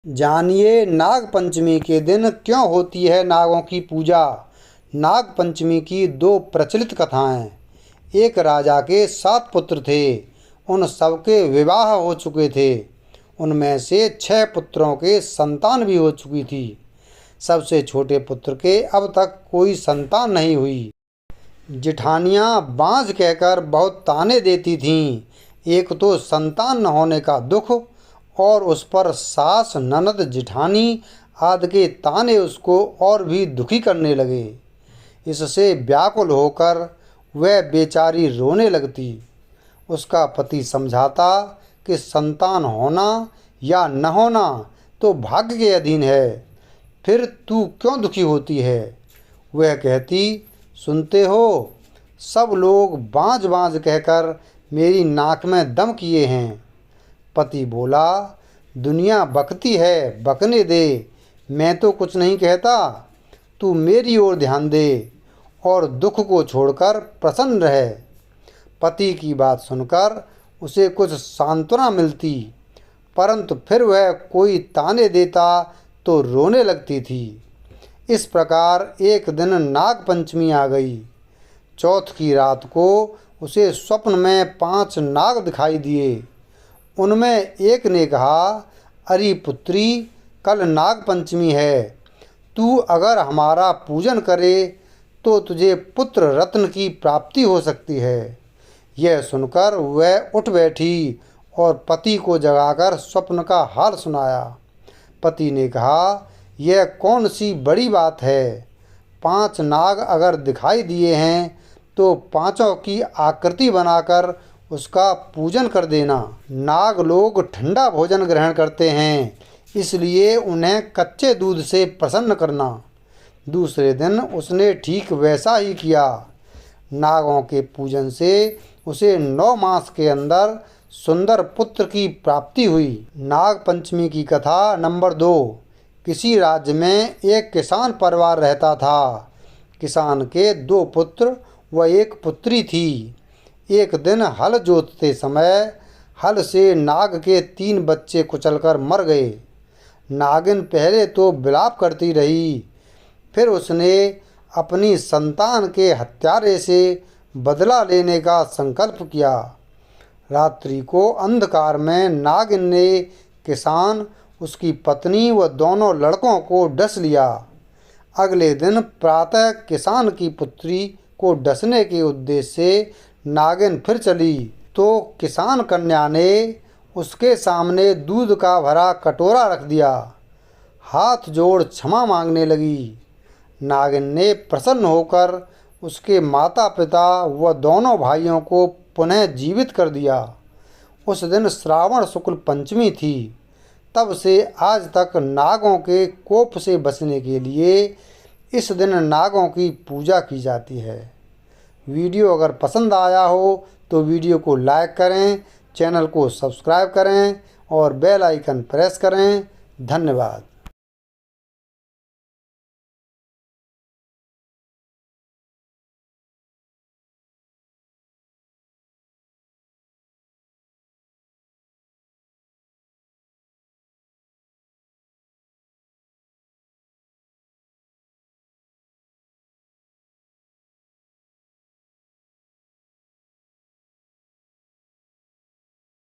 जानिए नाग पंचमी के दिन क्यों होती है नागों की पूजा। नाग पंचमी की दो प्रचलित कथाएं। एक राजा के 7 पुत्र थे। उन सबके विवाह हो चुके थे। उनमें से 6 पुत्रों के संतान भी हो चुकी थी। सबसे छोटे पुत्र के अब तक कोई संतान नहीं हुई। जिठानियाँ बाँझ कहकर बहुत ताने देती थीं। एक तो संतान न होने का दुख और उस पर सास ननद जिठानी आदि के ताने उसको और भी दुखी करने लगे। इससे व्याकुल होकर वह बेचारी रोने लगती। उसका पति समझाता कि संतान होना या न होना तो भाग्य के अधीन है, फिर तू क्यों दुखी होती है। वह कहती, सुनते हो, सब लोग बाँझ बाँझ कहकर मेरी नाक में दम किए हैं। पति बोला, दुनिया बकती है, बकने दे, मैं तो कुछ नहीं कहता। तू मेरी ओर ध्यान दे और दुख को छोड़कर प्रसन्न रह। पति की बात सुनकर उसे कुछ सांत्वना मिलती, परंतु फिर वह कोई ताने देता तो रोने लगती थी। इस प्रकार एक दिन नाग पंचमी आ गई। चौथ की रात को उसे स्वप्न में 5 नाग दिखाई दिए। उनमें एक ने कहा, अरे पुत्री, कल नाग पंचमी है। तू अगर हमारा पूजन करे तो तुझे पुत्र रत्न की प्राप्ति हो सकती है। यह सुनकर वह उठ बैठी और पति को जगाकर स्वप्न का हाल सुनाया। पति ने कहा, यह कौन सी बड़ी बात है। 5 नाग अगर दिखाई दिए हैं तो पांचों की आकृति बनाकर उसका पूजन कर देना। नाग लोग ठंडा भोजन ग्रहण करते हैं, इसलिए उन्हें कच्चे दूध से प्रसन्न करना। दूसरे दिन उसने ठीक वैसा ही किया। नागों के पूजन से उसे 9 मास के अंदर सुंदर पुत्र की प्राप्ति हुई। नाग पंचमी की कथा नंबर 2। किसी राज्य में एक किसान परिवार रहता था। किसान के 2 पुत्र व 1 पुत्री थी। एक दिन हल जोतते समय हल से नाग के 3 बच्चे कुचलकर मर गए। नागिन पहले तो विलाप करती रही, फिर उसने अपनी संतान के हत्यारे से बदला लेने का संकल्प किया। रात्रि को अंधकार में नागिन ने किसान, उसकी पत्नी व दोनों लड़कों को डस लिया। अगले दिन प्रातः किसान की पुत्री को डसने के उद्देश्य से नागिन फिर चली तो किसान कन्या ने उसके सामने दूध का भरा कटोरा रख दिया। हाथ जोड़ क्षमा मांगने लगी। नागिन ने प्रसन्न होकर उसके माता पिता व दोनों भाइयों को पुनः जीवित कर दिया। उस दिन श्रावण शुक्ल पंचमी थी। तब से आज तक नागों के कोप से बचने के लिए इस दिन नागों की पूजा की जाती है। वीडियो अगर पसंद आया हो तो वीडियो को लाइक करें, चैनल को सब्सक्राइब करें और बेल आइकन प्रेस करें। धन्यवाद।